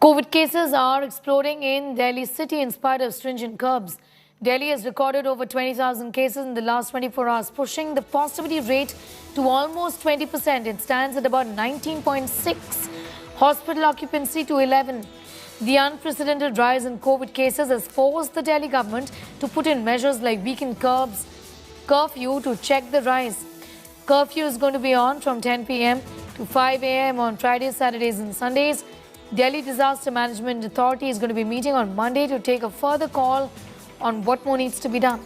COVID cases are exploding in Delhi city in spite of stringent curbs. Delhi has recorded over 20,000 cases in the last 24 hours, pushing the positivity rate to almost 20%. It stands at about 19.6. Hospital occupancy to 11. The unprecedented rise in COVID cases has forced the Delhi government to put in measures like weekend curfew to check the rise. Curfew is going to be on from 10 p.m. to 5 a.m. on Fridays, Saturdays and Sundays. Delhi Disaster Management Authority is going to be meeting on Monday to take a further call on what more needs to be done.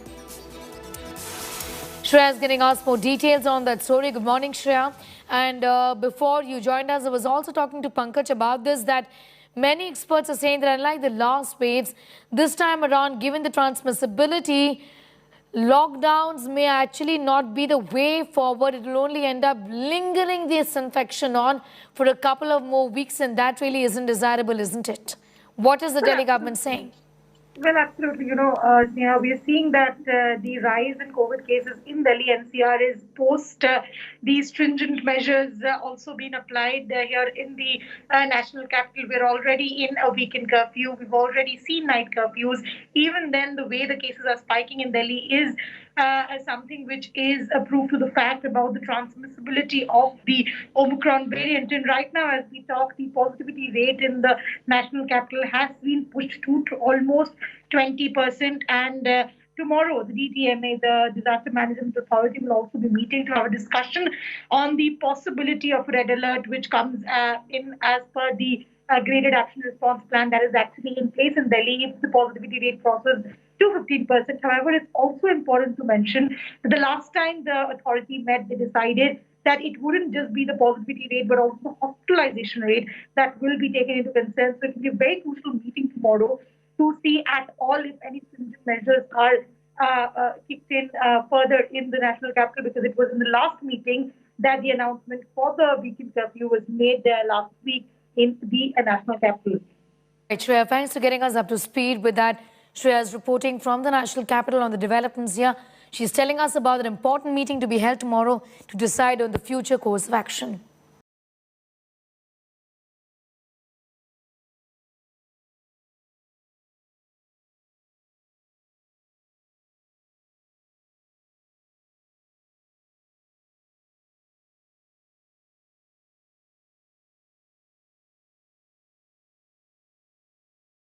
Shreya is getting us more details on that story. Good morning, Shreya. And before you joined us, I was also talking to Pankaj about this, that many experts are saying that unlike the last waves, this time around, given the transmissibility, lockdowns may actually not be the way forward. It will only end up lingering this infection on for a couple of more weeks, and that really isn't desirable, isn't it? What is the Delhi government saying? Well, absolutely. Sneha, we are seeing that the rise in COVID cases in Delhi NCR is post these stringent measures also being applied here in the national capital. We're already in a weekend curfew. We've already seen night curfews. Even then, the way the cases are spiking in Delhi is something which is a proof to the fact about the transmissibility of the Omicron variant. And right now, as we talk, the positivity rate in the national capital has been pushed to almost 20%. And tomorrow, the DTMA, the Disaster Management Authority, will also be meeting to have a discussion on the possibility of red alert, which comes in as per the graded action response plan that is actually in place in Delhi if the positivity rate crosses to 15%. However, it's also important to mention that the last time the authority met, they decided that it wouldn't just be the positivity rate, but also the hospitalization rate that will be taken into concern. So it will be a very crucial meeting tomorrow to see at all if any stringent measures are kicked in further in the national capital, because it was in the last meeting that the announcement for the weekend curfew was made last week in the national capital. Right, Shreya, thanks for getting us up to speed with that. Shreya is reporting from the national capital on the developments here. She's telling us about an important meeting to be held tomorrow to decide on the future course of action.